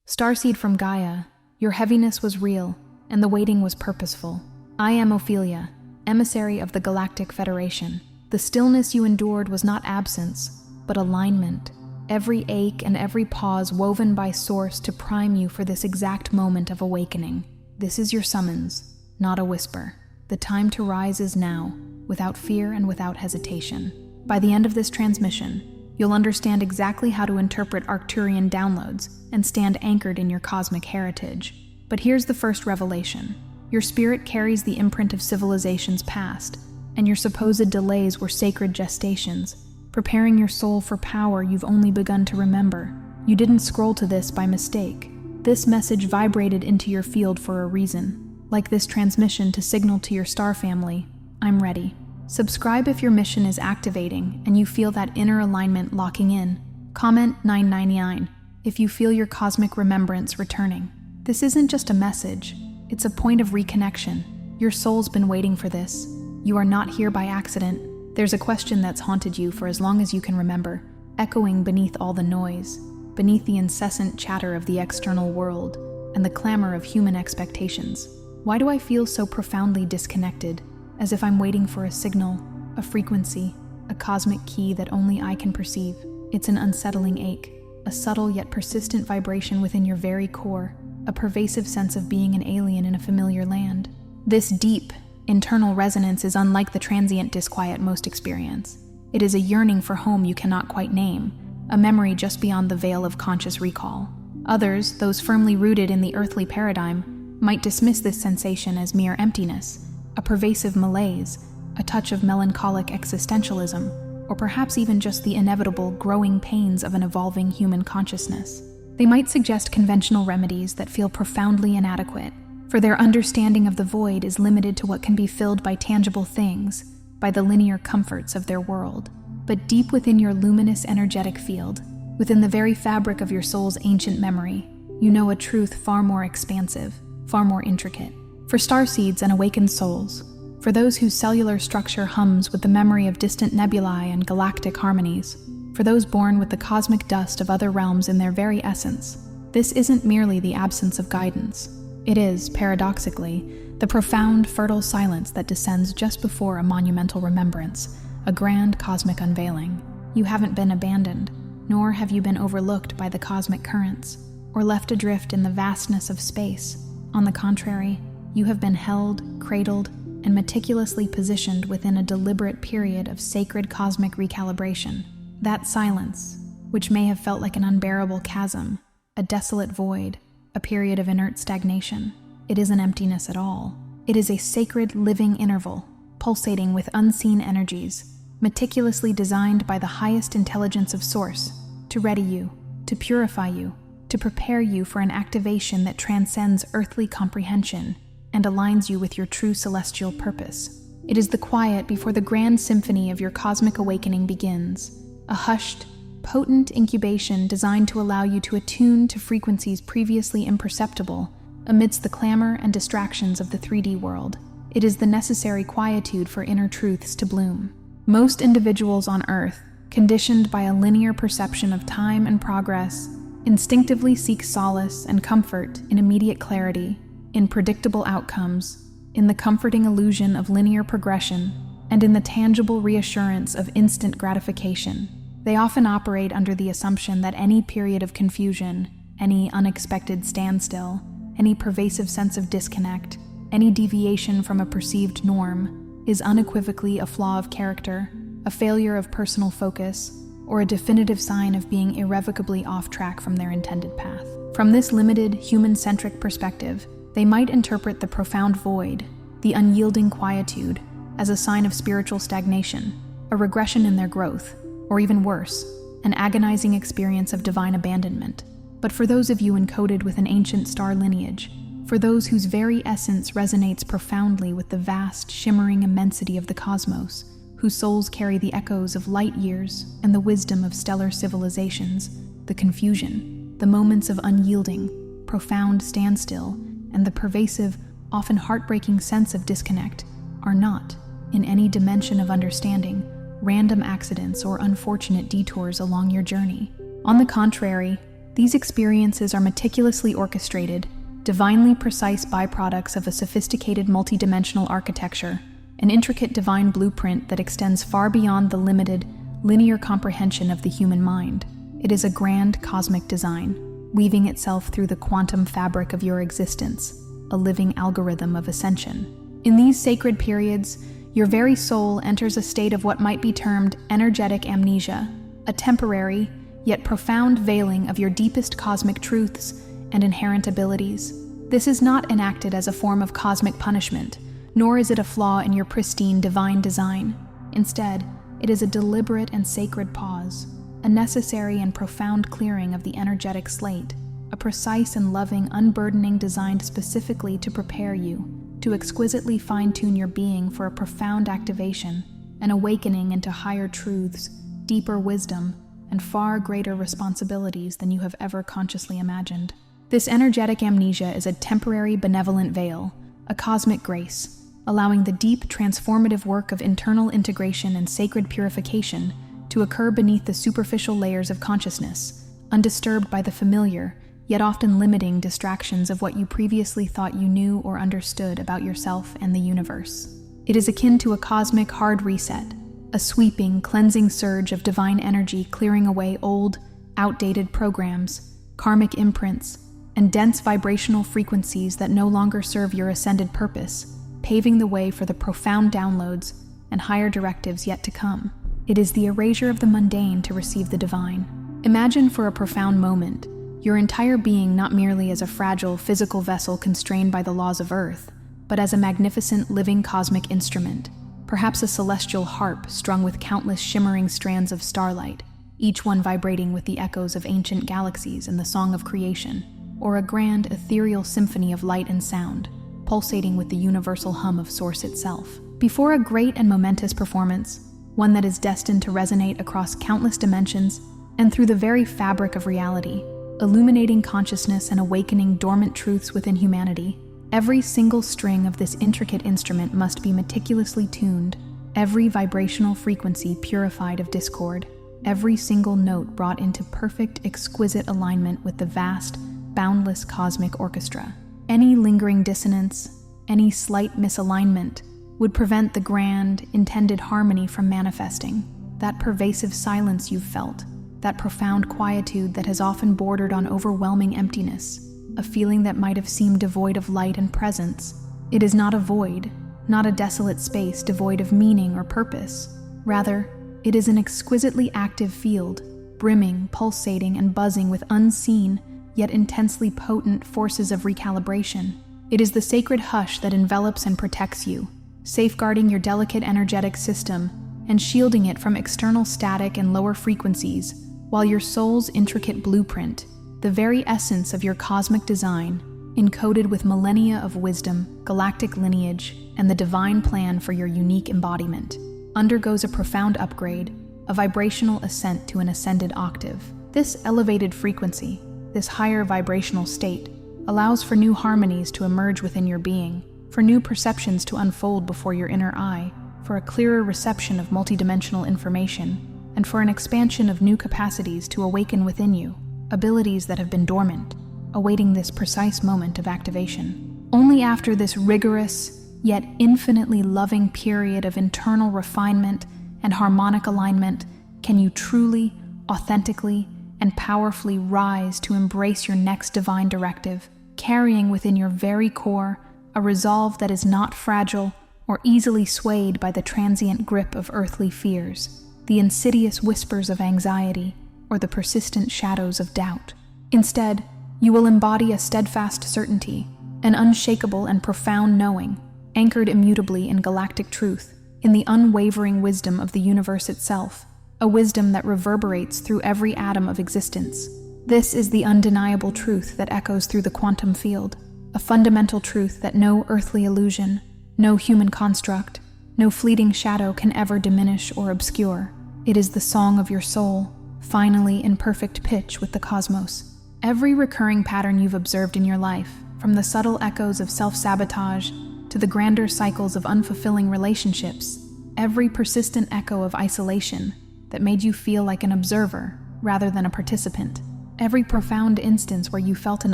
Starseed from Gaia, your heaviness was real, and the waiting was purposeful. I am Ophelia, emissary of the Galactic Federation. The stillness you endured was not absence, but alignment. Every ache and every pause woven by Source to prime you for this exact moment of awakening. This is your summons, not a whisper. The time to rise is now, without fear and without hesitation. By the end of this transmission, you'll understand exactly how to interpret Arcturian downloads and stand anchored in your cosmic heritage. But here's the first revelation. Your spirit carries the imprint of civilizations past, and your supposed delays were sacred gestations, preparing your soul for power you've only begun to remember. You didn't scroll to this by mistake. This message vibrated into your field for a reason, like this transmission to signal to your star family, I'm ready. Subscribe if your mission is activating and you feel that inner alignment locking in. Comment 999 if you feel your cosmic remembrance returning. This isn't just a message, it's a point of reconnection. Your soul's been waiting for this. You are not here by accident. There's a question that's haunted you for as long as you can remember, echoing beneath all the noise, beneath the incessant chatter of the external world and the clamor of human expectations. Why do I feel so profoundly disconnected, as if I'm waiting for a signal, a frequency, a cosmic key that only I can perceive? It's an unsettling ache, a subtle yet persistent vibration within your very core, a pervasive sense of being an alien in a familiar land. This deep, internal resonance is unlike the transient disquiet most experience. It is a yearning for home you cannot quite name, a memory just beyond the veil of conscious recall. Others, those firmly rooted in the earthly paradigm, might dismiss this sensation as mere emptiness, a pervasive malaise, a touch of melancholic existentialism, or perhaps even just the inevitable growing pains of an evolving human consciousness. They might suggest conventional remedies that feel profoundly inadequate, for their understanding of the void is limited to what can be filled by tangible things, by the linear comforts of their world. But deep within your luminous energetic field, within the very fabric of your soul's ancient memory, you know a truth far more expansive, far more intricate. For starseeds and awakened souls, for those whose cellular structure hums with the memory of distant nebulae and galactic harmonies, for those born with the cosmic dust of other realms in their very essence, this isn't merely the absence of guidance. It is, paradoxically, the profound, fertile silence that descends just before a monumental remembrance, a grand cosmic unveiling. You haven't been abandoned, nor have you been overlooked by the cosmic currents, or left adrift in the vastness of space. On the contrary, you have been held, cradled, and meticulously positioned within a deliberate period of sacred cosmic recalibration. That silence, which may have felt like an unbearable chasm, a desolate void, a period of inert stagnation, it isn't emptiness at all. It is a sacred living interval, pulsating with unseen energies, meticulously designed by the highest intelligence of Source, to ready you, to purify you, to prepare you for an activation that transcends earthly comprehension and aligns you with your true celestial purpose. It is the quiet before the grand symphony of your cosmic awakening begins, a hushed, potent incubation designed to allow you to attune to frequencies previously imperceptible amidst the clamor and distractions of the 3D world. It is the necessary quietude for inner truths to bloom. Most individuals on Earth, conditioned by a linear perception of time and progress, instinctively seek solace and comfort in immediate clarity, in predictable outcomes, in the comforting illusion of linear progression, and in the tangible reassurance of instant gratification. They often operate under the assumption that any period of confusion, any unexpected standstill, any pervasive sense of disconnect, any deviation from a perceived norm, is unequivocally a flaw of character, a failure of personal focus, or a definitive sign of being irrevocably off track from their intended path. From this limited, human-centric perspective, they might interpret the profound void, the unyielding quietude, as a sign of spiritual stagnation, a regression in their growth, or even worse, an agonizing experience of divine abandonment. But for those of you encoded with an ancient star lineage, for those whose very essence resonates profoundly with the vast, shimmering immensity of the cosmos, whose souls carry the echoes of light years and the wisdom of stellar civilizations, the confusion, the moments of unyielding, profound standstill, and the pervasive, often heartbreaking sense of disconnect are not, in any dimension of understanding, random accidents or unfortunate detours along your journey. On the contrary, These experiences are meticulously orchestrated, divinely precise byproducts of a sophisticated multidimensional architecture, an intricate divine blueprint that extends far beyond the limited, linear comprehension of the human mind. It is a grand cosmic design, weaving itself through the quantum fabric of your existence, a living algorithm of ascension. In these sacred periods, your very soul enters a state of what might be termed energetic amnesia, a temporary, yet profound veiling of your deepest cosmic truths and inherent abilities. This is not enacted as a form of cosmic punishment, nor is it a flaw in your pristine divine design. Instead, it is a deliberate and sacred pause, a necessary and profound clearing of the energetic slate, a precise and loving unburdening designed specifically to prepare you, to exquisitely fine-tune your being for a profound activation, an awakening into higher truths, deeper wisdom, and far greater responsibilities than you have ever consciously imagined. This energetic amnesia is a temporary benevolent veil, a cosmic grace, allowing the deep transformative work of internal integration and sacred purification to occur beneath the superficial layers of consciousness, undisturbed by the familiar, yet often limiting distractions of what you previously thought you knew or understood about yourself and the universe. It is akin to a cosmic hard reset, a sweeping, cleansing surge of divine energy clearing away old, outdated programs, karmic imprints, and dense vibrational frequencies that no longer serve your ascended purpose, paving the way for the profound downloads and higher directives yet to come. It is the erasure of the mundane to receive the divine. Imagine for a profound moment your entire being not merely as a fragile physical vessel constrained by the laws of Earth, but as a magnificent living cosmic instrument, perhaps a celestial harp strung with countless shimmering strands of starlight, each one vibrating with the echoes of ancient galaxies and the song of creation, or a grand ethereal symphony of light and sound, pulsating with the universal hum of Source itself. Before a great and momentous performance, one that is destined to resonate across countless dimensions and through the very fabric of reality, illuminating consciousness and awakening dormant truths within humanity, every single string of this intricate instrument must be meticulously tuned, every vibrational frequency purified of discord, every single note brought into perfect, exquisite alignment with the vast, boundless cosmic orchestra. Any lingering dissonance, any slight misalignment, would prevent the grand, intended harmony from manifesting. That pervasive silence you've felt, that profound quietude that has often bordered on overwhelming emptiness, a feeling that might have seemed devoid of light and presence. It is not a void, not a desolate space devoid of meaning or purpose. Rather, it is an exquisitely active field, brimming, pulsating, and buzzing with unseen, yet intensely potent forces of recalibration. It is the sacred hush that envelops and protects you, safeguarding your delicate energetic system and shielding it from external static and lower frequencies, while your soul's intricate blueprint, the very essence of your cosmic design, encoded with millennia of wisdom, galactic lineage, and the divine plan for your unique embodiment, undergoes a profound upgrade, a vibrational ascent to an ascended octave. This elevated frequency, this higher vibrational state, allows for new harmonies to emerge within your being, for new perceptions to unfold before your inner eye, for a clearer reception of multidimensional information, and for an expansion of new capacities to awaken within you, abilities that have been dormant, awaiting this precise moment of activation. Only after this rigorous, yet infinitely loving period of internal refinement and harmonic alignment can you truly, authentically, and powerfully rise to embrace your next divine directive, carrying within your very core a resolve that is not fragile or easily swayed by the transient grip of earthly fears, the insidious whispers of anxiety, or the persistent shadows of doubt. Instead, you will embody a steadfast certainty, an unshakable and profound knowing, anchored immutably in galactic truth, in the unwavering wisdom of the universe itself, a wisdom that reverberates through every atom of existence. This is the undeniable truth that echoes through the quantum field, a fundamental truth that no earthly illusion, no human construct, no fleeting shadow can ever diminish or obscure. It is the song of your soul, finally in perfect pitch with the cosmos. Every recurring pattern you've observed in your life, from the subtle echoes of self-sabotage to the grander cycles of unfulfilling relationships, every persistent echo of isolation that made you feel like an observer rather than a participant, Every profound instance where you felt an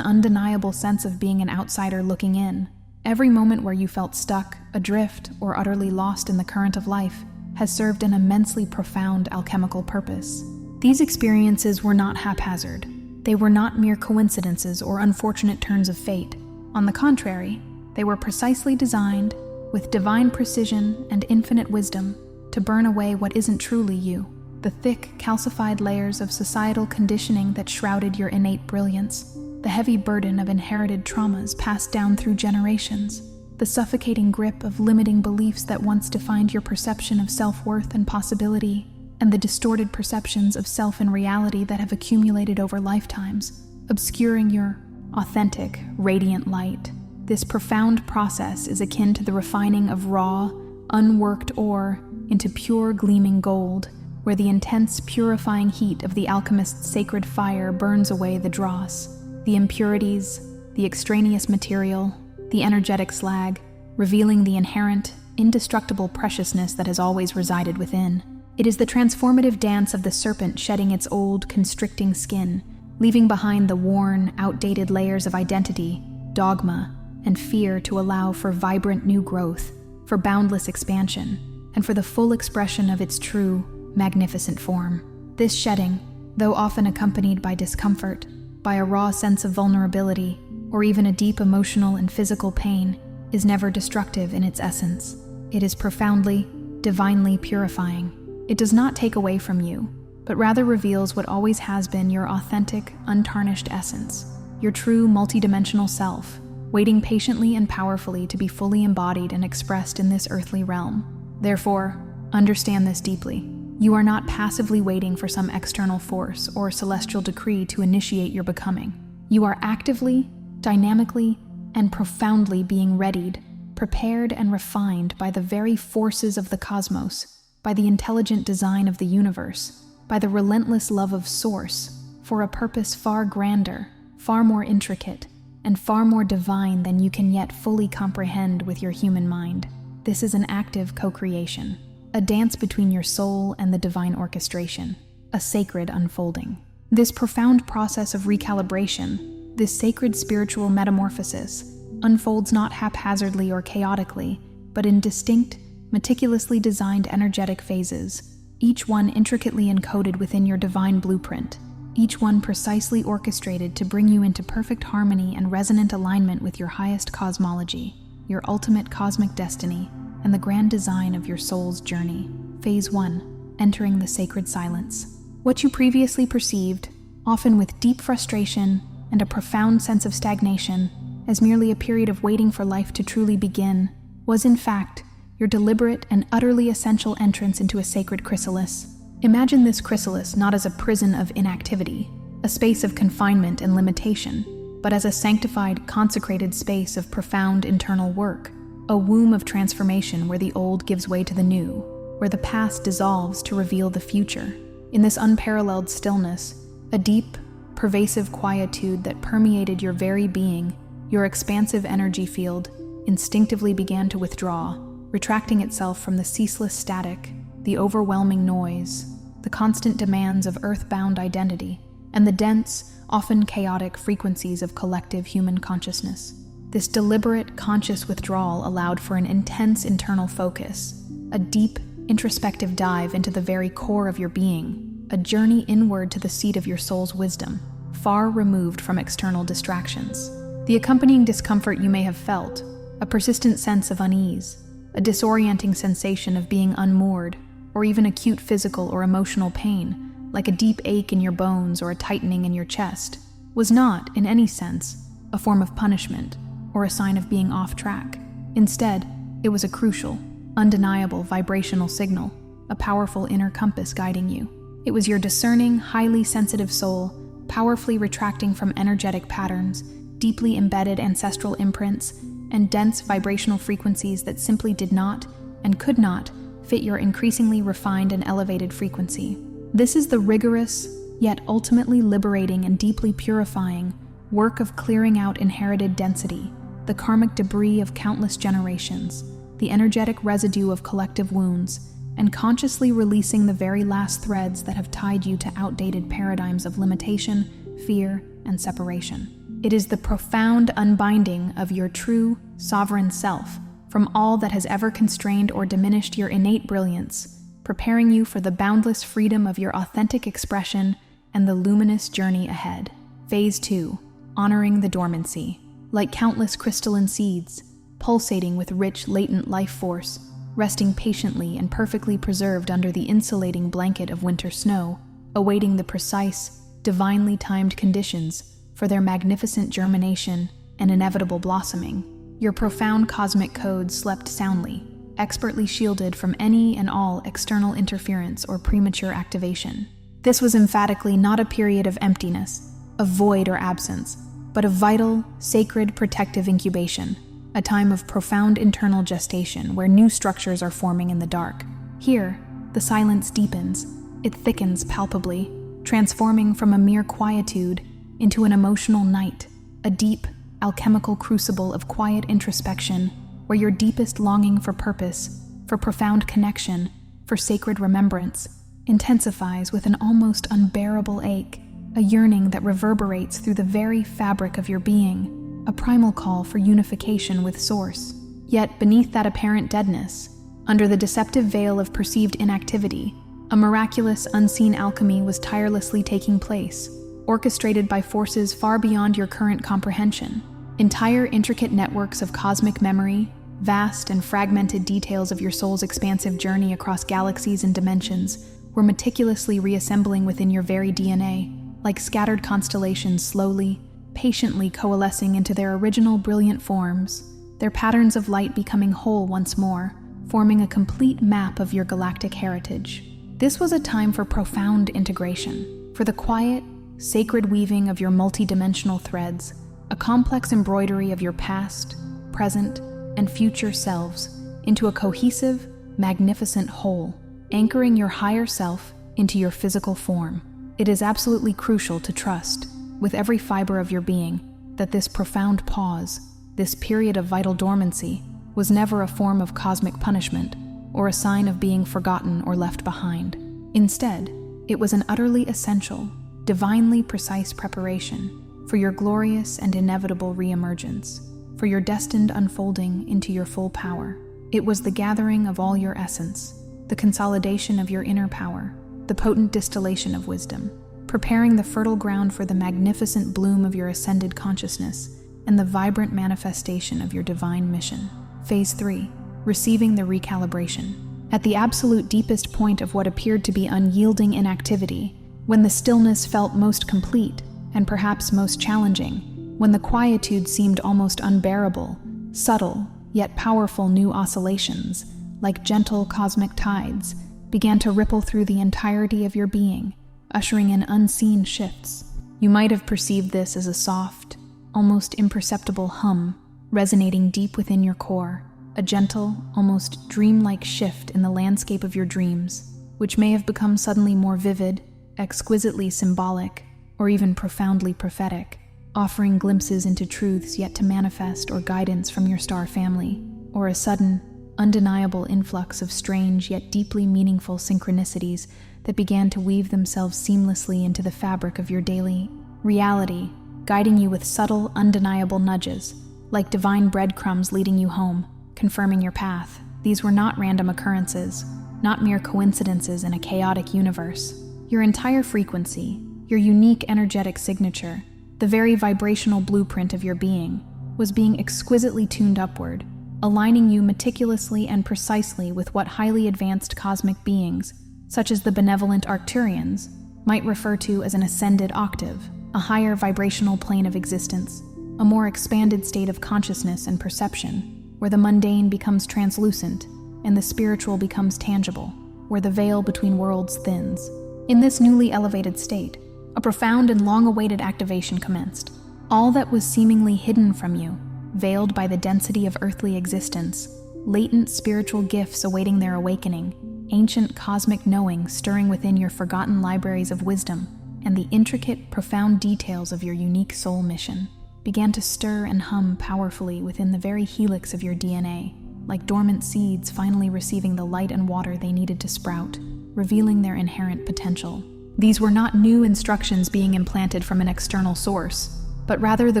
undeniable sense of being an outsider looking in, every moment where you felt stuck, adrift, or utterly lost in the current of life, has served an immensely profound alchemical purpose. These experiences were not haphazard. They were not mere coincidences or unfortunate turns of fate. On the contrary, they were precisely designed, with divine precision and infinite wisdom, to burn away what isn't truly you, the thick, calcified layers of societal conditioning that shrouded your innate brilliance, the heavy burden of inherited traumas passed down through generations, the suffocating grip of limiting beliefs that once defined your perception of self-worth and possibility, and the distorted perceptions of self and reality that have accumulated over lifetimes, obscuring your authentic, radiant light. This profound process is akin to the refining of raw, unworked ore into pure gleaming gold, where the intense, purifying heat of the alchemist's sacred fire burns away the dross, the impurities, the extraneous material, the energetic slag, revealing the inherent, indestructible preciousness that has always resided within. It is the transformative dance of the serpent shedding its old, constricting skin, leaving behind the worn, outdated layers of identity, dogma, and fear to allow for vibrant new growth, for boundless expansion, and for the full expression of its true, magnificent form. This shedding, though often accompanied by discomfort, by a raw sense of vulnerability, or even a deep emotional and physical pain, is never destructive in its essence. It is profoundly, divinely purifying. It does not take away from you, but rather reveals what always has been your authentic, untarnished essence, your true multidimensional self, waiting patiently and powerfully to be fully embodied and expressed in this earthly realm. Therefore, understand this deeply. You are not passively waiting for some external force or celestial decree to initiate your becoming. You are actively, dynamically, and profoundly being readied, prepared and refined by the very forces of the cosmos, by the intelligent design of the universe, by the relentless love of Source, for a purpose far grander, far more intricate, and far more divine than you can yet fully comprehend with your human mind. This is an active co-creation, a dance between your soul and the divine orchestration, a sacred unfolding. This profound process of recalibration, this sacred spiritual metamorphosis, unfolds not haphazardly or chaotically, but in distinct, meticulously designed energetic phases, each one intricately encoded within your divine blueprint, each one precisely orchestrated to bring you into perfect harmony and resonant alignment with your highest cosmology, your ultimate cosmic destiny, and the grand design of your soul's journey. Phase 1. Entering the sacred silence. What you previously perceived, often with deep frustration and a profound sense of stagnation, as merely a period of waiting for life to truly begin, was in fact your deliberate and utterly essential entrance into a sacred chrysalis. Imagine this chrysalis not as a prison of inactivity, a space of confinement and limitation, but as a sanctified, consecrated space of profound internal work, a womb of transformation where the old gives way to the new, where the past dissolves to reveal the future. In this unparalleled stillness, a deep, pervasive quietude that permeated your very being, your expansive energy field instinctively began to withdraw, retracting itself from the ceaseless static, the overwhelming noise, the constant demands of earthbound identity, and the dense, often chaotic frequencies of collective human consciousness. This deliberate, conscious withdrawal allowed for an intense internal focus, a deep, introspective dive into the very core of your being, a journey inward to the seat of your soul's wisdom, far removed from external distractions. The accompanying discomfort you may have felt, a persistent sense of unease, a disorienting sensation of being unmoored, or even acute physical or emotional pain, like a deep ache in your bones or a tightening in your chest, was not, in any sense, a form of punishment or a sign of being off track. Instead, it was a crucial, undeniable vibrational signal, a powerful inner compass guiding you. It was your discerning, highly sensitive soul, powerfully retracting from energetic patterns, deeply embedded ancestral imprints, and dense vibrational frequencies that simply did not, and could not, fit your increasingly refined and elevated frequency. This is the rigorous, yet ultimately liberating and deeply purifying, work of clearing out inherited density, the karmic debris of countless generations, the energetic residue of collective wounds, and consciously releasing the very last threads that have tied you to outdated paradigms of limitation, fear, and separation. It is the profound unbinding of your true, sovereign self from all that has ever constrained or diminished your innate brilliance, preparing you for the boundless freedom of your authentic expression and the luminous journey ahead. Phase 2. Honoring the dormancy. Like countless crystalline seeds, pulsating with rich, latent life force, resting patiently and perfectly preserved under the insulating blanket of winter snow, awaiting the precise, divinely timed conditions for their magnificent germination and inevitable blossoming. Your profound cosmic code slept soundly, expertly shielded from any and all external interference or premature activation. This was emphatically not a period of emptiness, of void or absence, but of vital, sacred, protective incubation, a time of profound internal gestation where new structures are forming in the dark. Here, the silence deepens, it thickens palpably, transforming from a mere quietude into an emotional night, a deep, alchemical crucible of quiet introspection where your deepest longing for purpose, for profound connection, for sacred remembrance, intensifies with an almost unbearable ache, a yearning that reverberates through the very fabric of your being, a primal call for unification with Source. Yet beneath that apparent deadness, under the deceptive veil of perceived inactivity, a miraculous, unseen alchemy was tirelessly taking place, orchestrated by forces far beyond your current comprehension. Entire intricate networks of cosmic memory, vast and fragmented details of your soul's expansive journey across galaxies and dimensions, were meticulously reassembling within your very DNA, like scattered constellations slowly, patiently coalescing into their original brilliant forms, their patterns of light becoming whole once more, forming a complete map of your galactic heritage. This was a time for profound integration, for the quiet, sacred weaving of your multidimensional threads, a complex embroidery of your past, present, and future selves into a cohesive, magnificent whole, anchoring your higher self into your physical form. It is absolutely crucial to trust, with every fiber of your being, that this profound pause, this period of vital dormancy, was never a form of cosmic punishment or a sign of being forgotten or left behind. Instead, it was an utterly essential, divinely precise preparation for your glorious and inevitable reemergence, for your destined unfolding into your full power. It was the gathering of all your essence, the consolidation of your inner power, the potent distillation of wisdom, preparing the fertile ground for the magnificent bloom of your ascended consciousness and the vibrant manifestation of your divine mission. Phase 3. Receiving the recalibration. At the absolute deepest point of what appeared to be unyielding inactivity, when the stillness felt most complete, and perhaps most challenging, when the quietude seemed almost unbearable, subtle, yet powerful new oscillations, like gentle cosmic tides, began to ripple through the entirety of your being, ushering in unseen shifts. You might have perceived this as a soft, almost imperceptible hum, resonating deep within your core, a gentle, almost dreamlike shift in the landscape of your dreams, which may have become suddenly more vivid, exquisitely symbolic, or even profoundly prophetic, offering glimpses into truths yet to manifest or guidance from your star family, or a sudden, undeniable influx of strange yet deeply meaningful synchronicities that began to weave themselves seamlessly into the fabric of your daily reality, guiding you with subtle, undeniable nudges, like divine breadcrumbs leading you home, confirming your path. These were not random occurrences, not mere coincidences in a chaotic universe. Your entire frequency, your unique energetic signature, the very vibrational blueprint of your being, was being exquisitely tuned upward, aligning you meticulously and precisely with what highly advanced cosmic beings, such as the benevolent Arcturians, might refer to as an ascended octave, a higher vibrational plane of existence, a more expanded state of consciousness and perception, where the mundane becomes translucent and the spiritual becomes tangible, where the veil between worlds thins. In this newly elevated state, a profound and long-awaited activation commenced. All that was seemingly hidden from you, veiled by the density of earthly existence, latent spiritual gifts awaiting their awakening, ancient cosmic knowing stirring within your forgotten libraries of wisdom, and the intricate, profound details of your unique soul mission, began to stir and hum powerfully within the very helix of your DNA, like dormant seeds finally receiving the light and water they needed to sprout, revealing their inherent potential. These were not new instructions being implanted from an external source, but rather the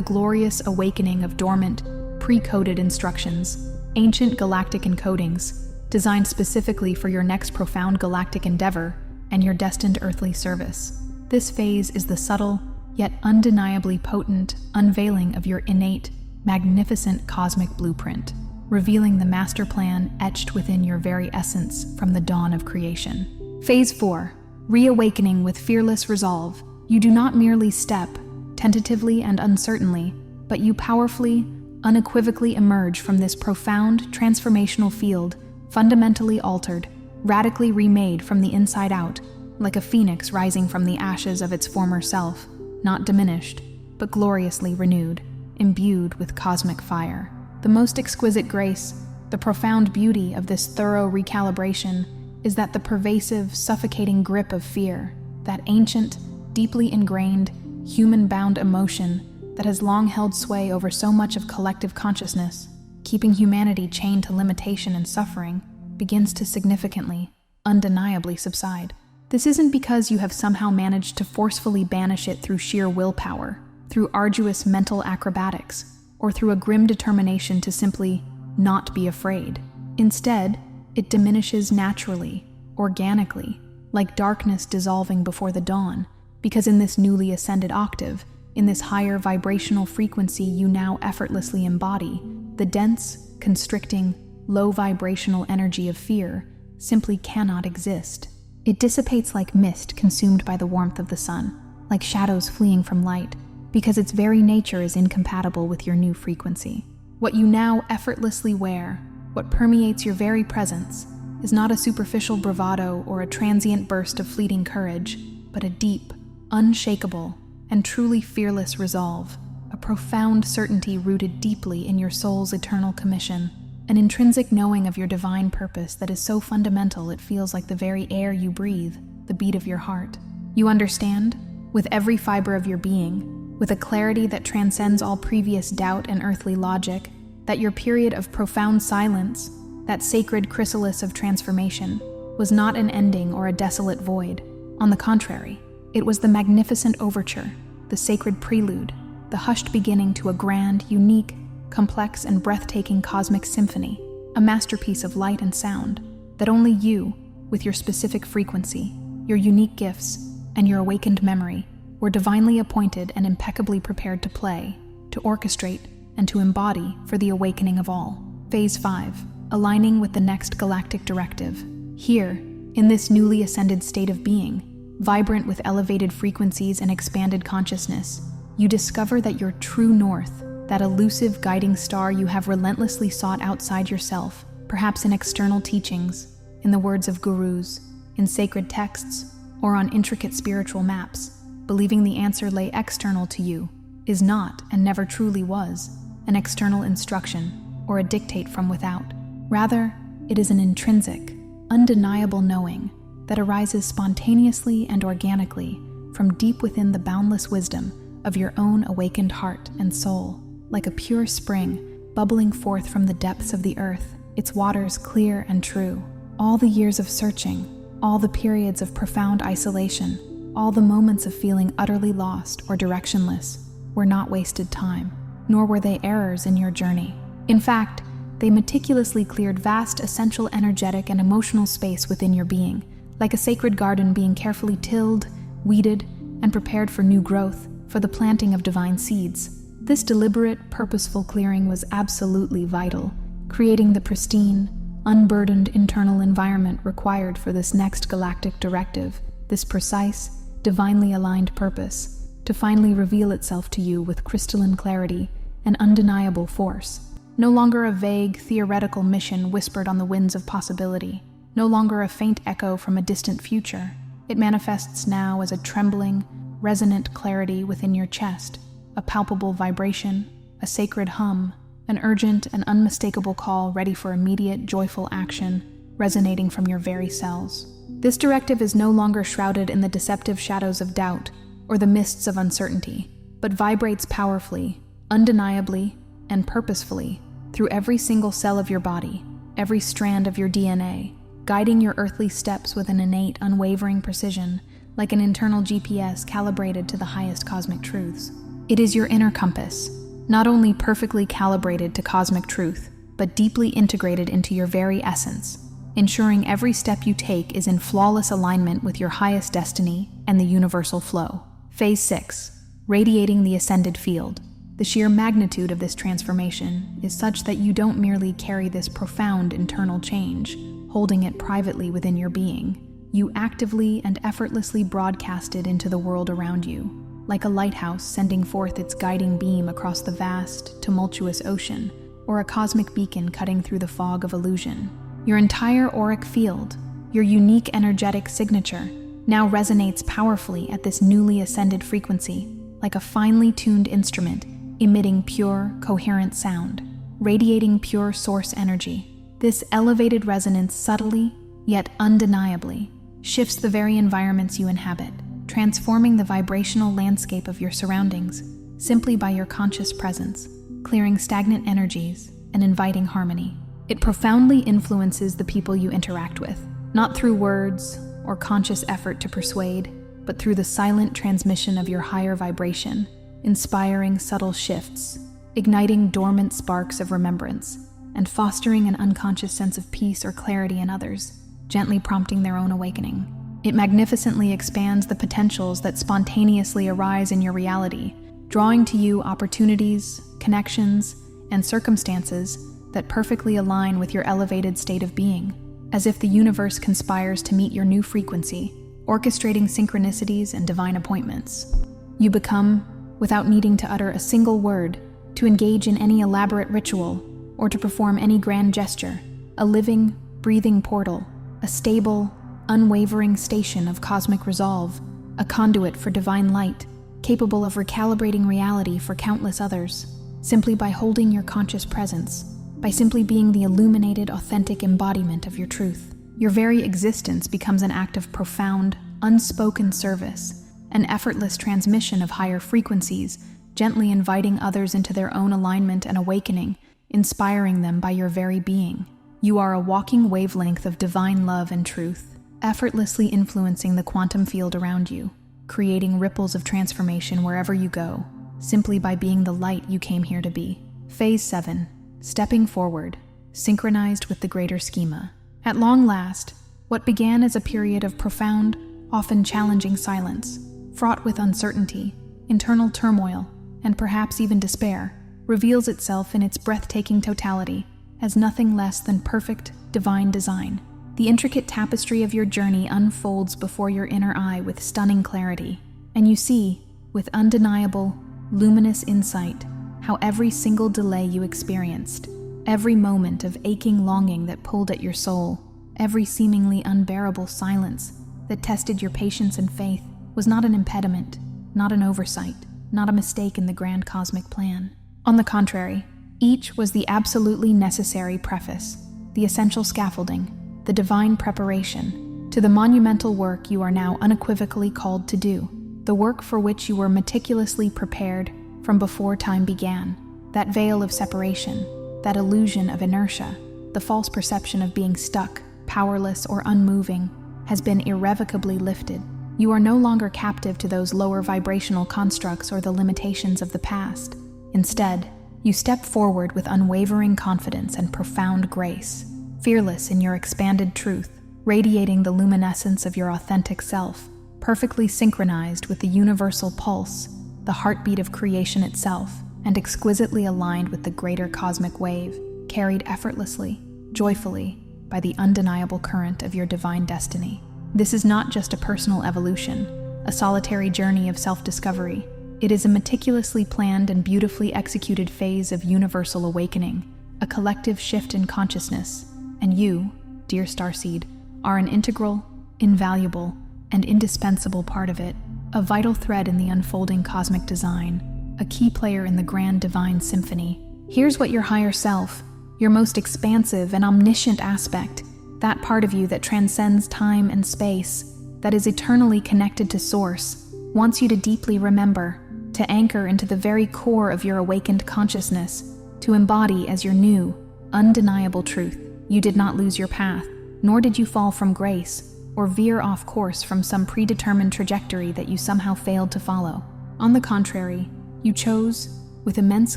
glorious awakening of dormant, pre-coded instructions, ancient galactic encodings, designed specifically for your next profound galactic endeavor and your destined earthly service. This phase is the subtle, yet undeniably potent unveiling of your innate, magnificent cosmic blueprint, revealing the master plan etched within your very essence from the dawn of creation. Phase 4. Reawakening with fearless resolve. You do not merely step, tentatively and uncertainly, but you powerfully, unequivocally emerge from this profound, transformational field, fundamentally altered, radically remade from the inside out, like a phoenix rising from the ashes of its former self, not diminished, but gloriously renewed, imbued with cosmic fire. The most exquisite grace, the profound beauty of this thorough recalibration is that the pervasive, suffocating grip of fear, that ancient, deeply ingrained, human-bound emotion that has long held sway over so much of collective consciousness, keeping humanity chained to limitation and suffering, begins to significantly, undeniably subside. This isn't because you have somehow managed to forcefully banish it through sheer willpower, through arduous mental acrobatics, or through a grim determination to simply not be afraid. Instead, it diminishes naturally, organically, like darkness dissolving before the dawn, because in this newly ascended octave, in this higher vibrational frequency you now effortlessly embody, the dense, constricting, low vibrational energy of fear simply cannot exist. It dissipates like mist consumed by the warmth of the sun, like shadows fleeing from light, because its very nature is incompatible with your new frequency. What you now effortlessly wear, what permeates your very presence, is not a superficial bravado or a transient burst of fleeting courage, but a deep, unshakable, and truly fearless resolve, a profound certainty rooted deeply in your soul's eternal commission, an intrinsic knowing of your divine purpose that is so fundamental it feels like the very air you breathe, the beat of your heart. You understand, with every fiber of your being, with a clarity that transcends all previous doubt and earthly logic, that your period of profound silence, that sacred chrysalis of transformation, was not an ending or a desolate void. On the contrary, it was the magnificent overture, the sacred prelude, the hushed beginning to a grand, unique, complex, and breathtaking cosmic symphony, a masterpiece of light and sound that only you, with your specific frequency, your unique gifts, and your awakened memory, were divinely appointed and impeccably prepared to play, to orchestrate, and to embody for the awakening of all. Phase 5. Aligning with the next galactic directive. Here, in this newly ascended state of being, vibrant with elevated frequencies and expanded consciousness, you discover that your true north, that elusive guiding star you have relentlessly sought outside yourself, perhaps in external teachings, in the words of gurus, in sacred texts, or on intricate spiritual maps, believing the answer lay external to you, is not, and never truly was, an external instruction or a dictate from without. Rather, it is an intrinsic, undeniable knowing that arises spontaneously and organically from deep within the boundless wisdom of your own awakened heart and soul, like a pure spring bubbling forth from the depths of the earth, its waters clear and true. All the years of searching, all the periods of profound isolation, all the moments of feeling utterly lost or directionless were not wasted time, nor were they errors in your journey. In fact, they meticulously cleared vast essential energetic and emotional space within your being, like a sacred garden being carefully tilled, weeded, and prepared for new growth, for the planting of divine seeds. This deliberate, purposeful clearing was absolutely vital, creating the pristine, unburdened internal environment required for this next galactic directive, this precise, divinely aligned purpose, to finally reveal itself to you with crystalline clarity and undeniable force. No longer a vague, theoretical mission whispered on the winds of possibility, no longer a faint echo from a distant future. It manifests now as a trembling, resonant clarity within your chest, a palpable vibration, a sacred hum, an urgent and unmistakable call ready for immediate, joyful action, resonating from your very cells. This directive is no longer shrouded in the deceptive shadows of doubt or the mists of uncertainty, but vibrates powerfully, undeniably, and purposefully through every single cell of your body, every strand of your DNA, guiding your earthly steps with an innate, unwavering precision, like an internal GPS calibrated to the highest cosmic truths. It is your inner compass, not only perfectly calibrated to cosmic truth, but deeply integrated into your very essence, ensuring every step you take is in flawless alignment with your highest destiny and the universal flow. Phase 6. Radiating the ascended field. The sheer magnitude of this transformation is such that you don't merely carry this profound internal change, holding it privately within your being. You actively and effortlessly broadcast it into the world around you, like a lighthouse sending forth its guiding beam across the vast, tumultuous ocean, or a cosmic beacon cutting through the fog of illusion. Your entire auric field, your unique energetic signature, now resonates powerfully at this newly ascended frequency, like a finely tuned instrument emitting pure, coherent sound, radiating pure source energy. This elevated resonance subtly, yet undeniably, shifts the very environments you inhabit, transforming the vibrational landscape of your surroundings simply by your conscious presence, clearing stagnant energies and inviting harmony. It profoundly influences the people you interact with, not through words or conscious effort to persuade, but through the silent transmission of your higher vibration, inspiring subtle shifts, igniting dormant sparks of remembrance, and fostering an unconscious sense of peace or clarity in others, gently prompting their own awakening. It magnificently expands the potentials that spontaneously arise in your reality, drawing to you opportunities, connections, and circumstances that perfectly align with your elevated state of being, as if the universe conspires to meet your new frequency, orchestrating synchronicities and divine appointments. You become, without needing to utter a single word, to engage in any elaborate ritual, or to perform any grand gesture, a living, breathing portal, a stable, unwavering station of cosmic resolve, a conduit for divine light, capable of recalibrating reality for countless others, simply by holding your conscious presence, by simply being the illuminated, authentic embodiment of your truth. Your very existence becomes an act of profound, unspoken service, an effortless transmission of higher frequencies, gently inviting others into their own alignment and awakening, inspiring them by your very being. You are a walking wavelength of divine love and truth, effortlessly influencing the quantum field around you, creating ripples of transformation wherever you go, simply by being the light you came here to be. Phase 7. Stepping forward, synchronized with the greater schema. At long last, what began as a period of profound, often challenging silence, fraught with uncertainty, internal turmoil, and perhaps even despair, reveals itself in its breathtaking totality as nothing less than perfect, divine design. The intricate tapestry of your journey unfolds before your inner eye with stunning clarity, and you see, with undeniable, luminous insight, how every single delay you experienced, every moment of aching longing that pulled at your soul, every seemingly unbearable silence that tested your patience and faith, was not an impediment, not an oversight, not a mistake in the grand cosmic plan. On the contrary, each was the absolutely necessary preface, the essential scaffolding, the divine preparation, to the monumental work you are now unequivocally called to do, the work for which you were meticulously prepared from before time began. That veil of separation, that illusion of inertia, the false perception of being stuck, powerless, or unmoving, has been irrevocably lifted. You are no longer captive to those lower vibrational constructs or the limitations of the past. Instead, you step forward with unwavering confidence and profound grace, fearless in your expanded truth, radiating the luminescence of your authentic self, perfectly synchronized with the universal pulse, the heartbeat of creation itself, and exquisitely aligned with the greater cosmic wave, carried effortlessly, joyfully, by the undeniable current of your divine destiny. This is not just a personal evolution, a solitary journey of self-discovery. It is a meticulously planned and beautifully executed phase of universal awakening, a collective shift in consciousness, and you, dear Starseed, are an integral, invaluable, and indispensable part of it, a vital thread in the unfolding cosmic design, a key player in the grand divine symphony. Here's what your higher self, your most expansive and omniscient aspect, that part of you that transcends time and space, that is eternally connected to Source, wants you to deeply remember, to anchor into the very core of your awakened consciousness, to embody as your new, undeniable truth. You did not lose your path, nor did you fall from grace, or veer off course from some predetermined trajectory that you somehow failed to follow. On the contrary, you chose, with immense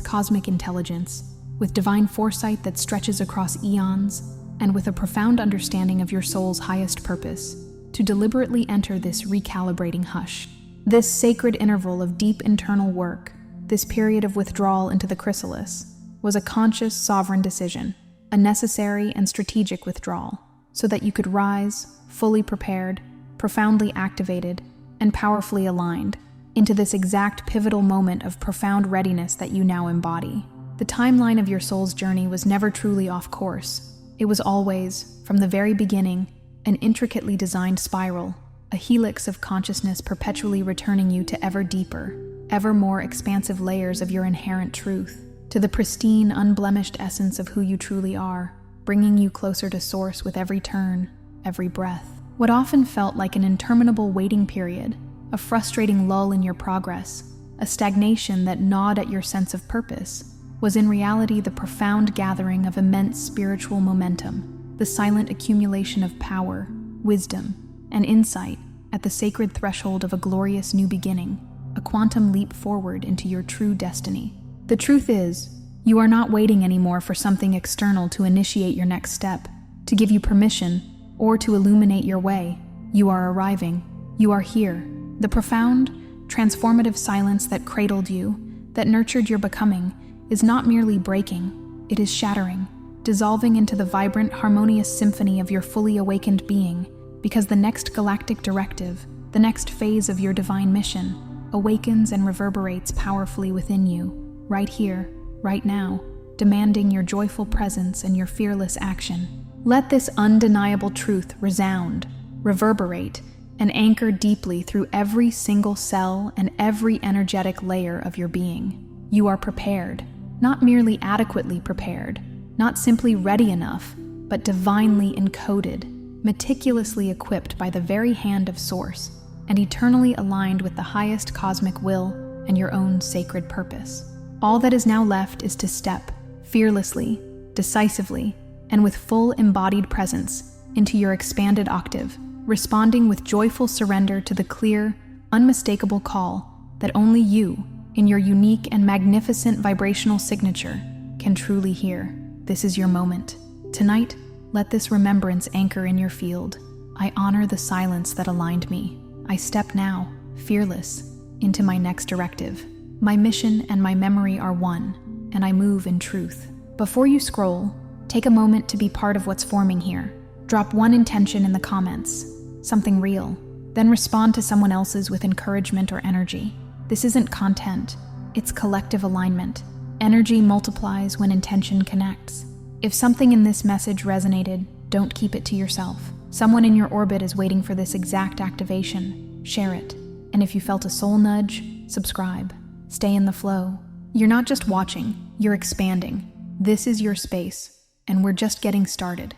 cosmic intelligence, with divine foresight that stretches across eons, and with a profound understanding of your soul's highest purpose, to deliberately enter this recalibrating hush. This sacred interval of deep internal work, this period of withdrawal into the chrysalis, was a conscious, sovereign decision, a necessary and strategic withdrawal, so that you could rise, fully prepared, profoundly activated, and powerfully aligned into this exact pivotal moment of profound readiness that you now embody. The timeline of your soul's journey was never truly off course. It was always, from the very beginning, an intricately designed spiral, a helix of consciousness perpetually returning you to ever deeper, ever more expansive layers of your inherent truth, to the pristine, unblemished essence of who you truly are, bringing you closer to source with every turn, every breath. What often felt like an interminable waiting period, a frustrating lull in your progress, a stagnation that gnawed at your sense of purpose, was in reality the profound gathering of immense spiritual momentum, the silent accumulation of power, wisdom, and insight at the sacred threshold of a glorious new beginning, a quantum leap forward into your true destiny. The truth is, you are not waiting anymore for something external to initiate your next step, to give you permission, or to illuminate your way. You are arriving. You are here. The profound, transformative silence that cradled you, that nurtured your becoming, is not merely breaking, it is shattering, dissolving into the vibrant, harmonious symphony of your fully awakened being, because the next galactic directive, the next phase of your divine mission, awakens and reverberates powerfully within you, right here, right now, demanding your joyful presence and your fearless action. Let this undeniable truth resound, reverberate, and anchor deeply through every single cell and every energetic layer of your being. You are prepared, not merely adequately prepared, not simply ready enough, but divinely encoded, meticulously equipped by the very hand of Source, and eternally aligned with the highest cosmic will and your own sacred purpose. All that is now left is to step, fearlessly, decisively, and with full embodied presence, into your expanded octave, responding with joyful surrender to the clear, unmistakable call that only you, in your unique and magnificent vibrational signature, can truly hear. This is your moment. Tonight, let this remembrance anchor in your field. I honor the silence that aligned me. I step now, fearless, into my next directive. My mission and my memory are one, and I move in truth. Before you scroll, take a moment to be part of what's forming here. Drop one intention in the comments, something real, then respond to someone else's with encouragement or energy. This isn't content, it's collective alignment. Energy multiplies when intention connects. If something in this message resonated, don't keep it to yourself. Someone in your orbit is waiting for this exact activation. Share it. And if you felt a soul nudge, subscribe. Stay in the flow. You're not just watching, you're expanding. This is your space, and we're just getting started.